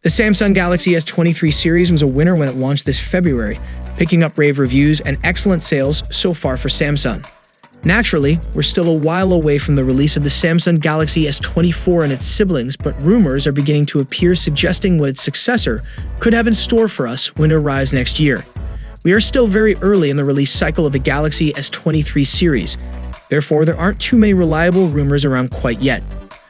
The Samsung Galaxy S23 series was a winner when it launched this February, picking up rave reviews and excellent sales so far for Samsung. Naturally, we're still a while away from the release of the Samsung Galaxy S24 and its siblings, but rumors are beginning to appear suggesting what its successor could have in store for us when it arrives next year. We are still very early in the release cycle of the Galaxy S23 series, therefore there aren't too many reliable rumors around quite yet.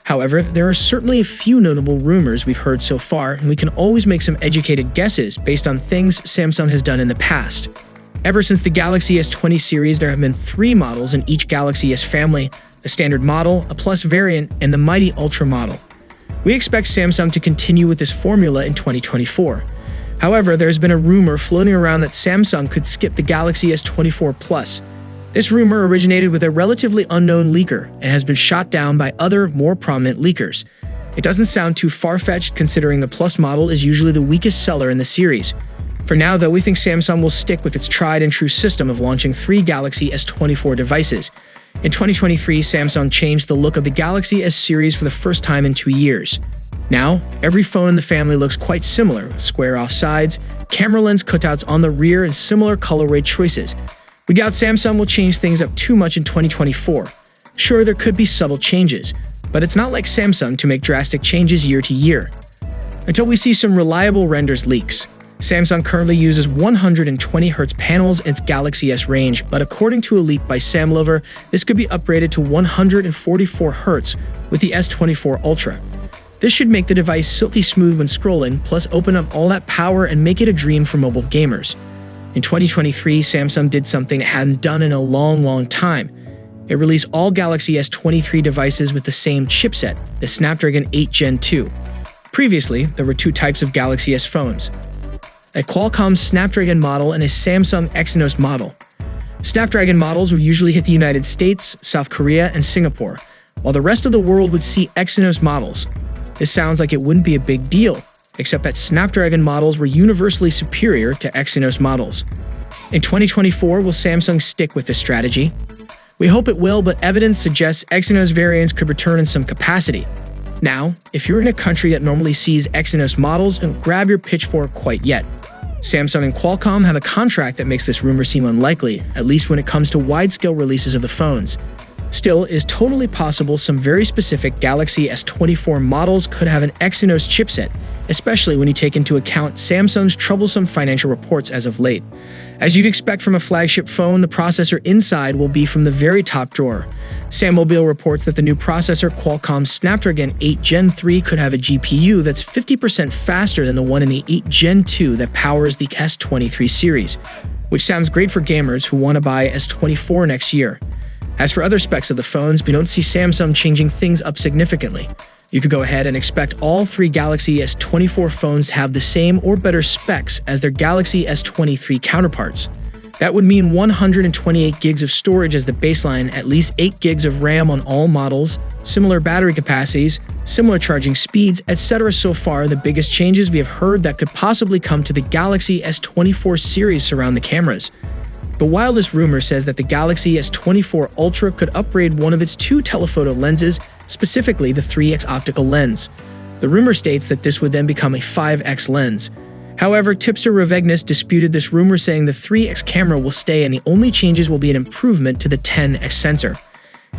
However, there are certainly a few notable rumors we've heard so far, and we can always make some educated guesses based on things Samsung has done in the past. Ever since the Galaxy S20 series, there have been 3 models in each Galaxy S family: the standard model, a Plus variant, and the mighty Ultra model. We expect Samsung to continue with this formula in 2024. However, there has been a rumor floating around that Samsung could skip the Galaxy S24 Plus. This rumor originated with a relatively unknown leaker and has been shot down by other, more prominent leakers. It doesn't sound too far-fetched considering the Plus model is usually the weakest seller in the series. For now, though, we think Samsung will stick with its tried-and-true system of launching 3 Galaxy S24 devices. In 2023, Samsung changed the look of the Galaxy S series for the first time in 2 years. Now, every phone in the family looks quite similar, with square-off sides, camera lens cutouts on the rear, and similar colorway choices. We doubt Samsung will change things up too much in 2024. Sure, there could be subtle changes, but it's not like Samsung to make drastic changes year to year. Until we see some reliable renders leaks. Samsung currently uses 120Hz panels in its Galaxy S range, but according to a leak by SamLover, this could be upgraded to 144Hz with the S24 Ultra. This should make the device silky smooth when scrolling, plus open up all that power and make it a dream for mobile gamers. In 2023, Samsung did something it hadn't done in a long time. It released all Galaxy S23 devices with the same chipset, the Snapdragon 8 Gen 2. Previously, there were 2 types of Galaxy S phones: a Qualcomm Snapdragon model and a Samsung Exynos model. Snapdragon models would usually hit the United States, South Korea, and Singapore, while the rest of the world would see Exynos models. This sounds like it wouldn't be a big deal, except that Snapdragon models were universally superior to Exynos models. In 2024, will Samsung stick with this strategy? We hope it will, but evidence suggests Exynos variants could return in some capacity. Now, if you're in a country that normally sees Exynos models, don't grab your pitchfork quite yet. Samsung and Qualcomm have a contract that makes this rumor seem unlikely, at least when it comes to wide-scale releases of the phones. Still, it is totally possible some very specific Galaxy S24 models could have an Exynos chipset, especially when you take into account Samsung's troublesome financial reports as of late. As you'd expect from a flagship phone, the processor inside will be from the very top drawer. SamMobile reports that the new processor, Qualcomm Snapdragon 8 Gen 3, could have a GPU that's 50% faster than the one in the 8 Gen 2 that powers the S23 series, which sounds great for gamers who want to buy S24 next year. As for other specs of the phones, we don't see Samsung changing things up significantly. You could go ahead and expect all 3 Galaxy S24 phones to have the same or better specs as their Galaxy S23 counterparts. That would mean 128 gigs of storage as the baseline, at least 8 gigs of RAM on all models, similar battery capacities, similar charging speeds, etc. So far, the biggest changes we have heard that could possibly come to the Galaxy S24 series surround the cameras. The wildest rumor says that the Galaxy S24 Ultra could upgrade one of its 2 telephoto lenses, specifically the 3x optical lens. The rumor states that this would then become a 5x lens. However, tipster Ravegnis disputed this rumor, saying the 3x camera will stay and the only changes will be an improvement to the 10x sensor.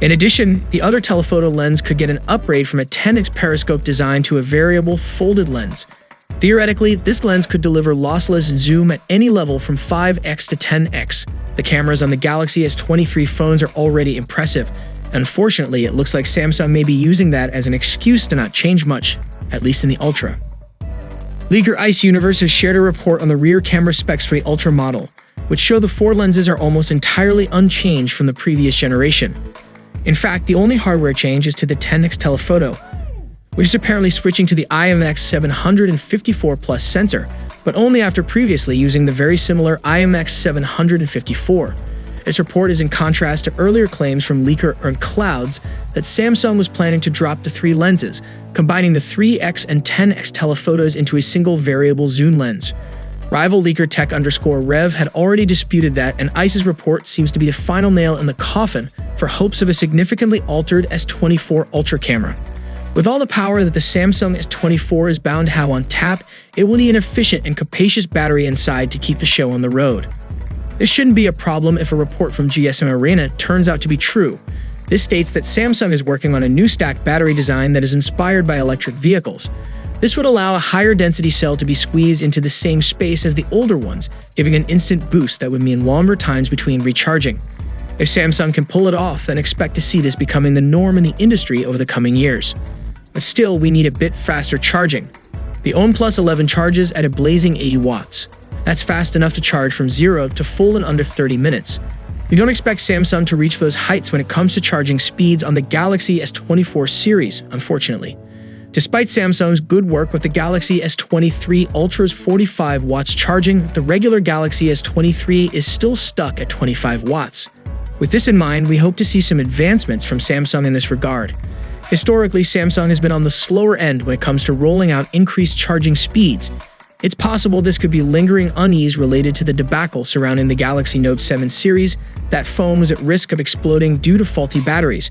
In addition, the other telephoto lens could get an upgrade from a 10x periscope design to a variable folded lens. Theoretically, this lens could deliver lossless zoom at any level from 5x to 10x. The cameras on the Galaxy S23 phones are already impressive. Unfortunately, it looks like Samsung may be using that as an excuse to not change much, at least in the Ultra. Leaker Ice Universe has shared a report on the rear camera specs for the Ultra model, which show the 4 lenses are almost entirely unchanged from the previous generation. In fact, the only hardware change is to the 10x telephoto, which is apparently switching to the IMX754 Plus sensor, but only after previously using the very similar IMX754. This report is in contrast to earlier claims from leaker Earned Clouds that Samsung was planning to drop the 3 lenses, combining the 3x and 10x telephotos into a single variable zoom lens. Rival leaker tech_rev had already disputed that, and ICE's report seems to be the final nail in the coffin for hopes of a significantly altered S24 Ultra camera. With all the power that the Samsung S24 is bound to have on tap, it will need an efficient and capacious battery inside to keep the show on the road. This shouldn't be a problem if a report from GSM Arena turns out to be true. This states that Samsung is working on a new stacked battery design that is inspired by electric vehicles. This would allow a higher density cell to be squeezed into the same space as the older ones, giving an instant boost that would mean longer times between recharging. If Samsung can pull it off, then expect to see this becoming the norm in the industry over the coming years. But still, we need a bit faster charging. The OnePlus 11 charges at a blazing 80 watts. That's fast enough to charge from 0 to full in under 30 minutes. We don't expect Samsung to reach those heights when it comes to charging speeds on the Galaxy S24 series, unfortunately. Despite Samsung's good work with the Galaxy S23 Ultra's 45 watts charging, the regular Galaxy S23 is still stuck at 25 watts. With this in mind, we hope to see some advancements from Samsung in this regard. Historically, Samsung has been on the slower end when it comes to rolling out increased charging speeds. It's possible this could be lingering unease related to the debacle surrounding the Galaxy Note 7 series. That phone was at risk of exploding due to faulty batteries.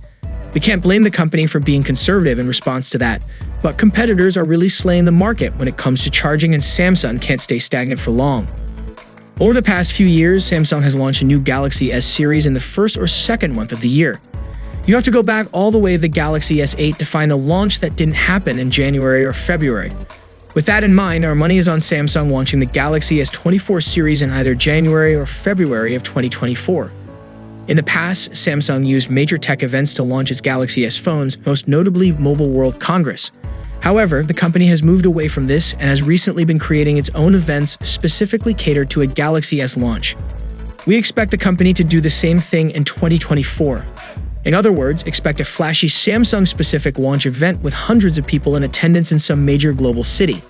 We can't blame the company for being conservative in response to that, but competitors are really slaying the market when it comes to charging, and Samsung can't stay stagnant for long. Over the past few years, Samsung has launched a new Galaxy S series in the first or second month of the year. You have to go back all the way to the Galaxy S8 to find a launch that didn't happen in January or February. With that in mind, our money is on Samsung launching the Galaxy S24 series in either January or February of 2024. In the past, Samsung used major tech events to launch its Galaxy S phones, most notably Mobile World Congress. However, the company has moved away from this and has recently been creating its own events specifically catered to a Galaxy S launch. We expect the company to do the same thing in 2024. In other words, expect a flashy Samsung-specific launch event with hundreds of people in attendance in some major global city.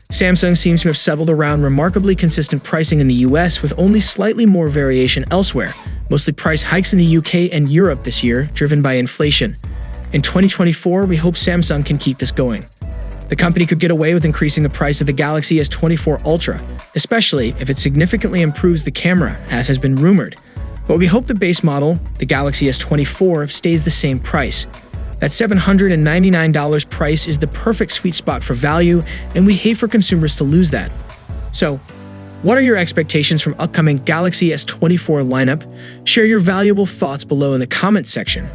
Samsung seems to have settled around remarkably consistent pricing in the US with only slightly more variation elsewhere, mostly price hikes in the UK and Europe this year, driven by inflation. In 2024, we hope Samsung can keep this going. The company could get away with increasing the price of the Galaxy S24 Ultra, especially if it significantly improves the camera, as has been rumored. But we hope the base model, the Galaxy S24, stays the same price. That $799 price is the perfect sweet spot for value, and we hate for consumers to lose that. So, what are your expectations from upcoming Galaxy S24 lineup? Share your valuable thoughts below in the comment section.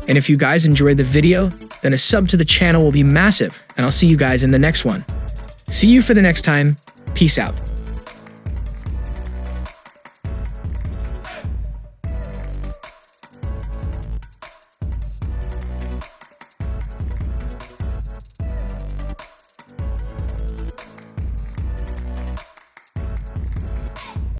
And if you guys enjoyed the video, then a sub to the channel will be massive, and I'll see you guys in the next one. See you for the next time. Peace out.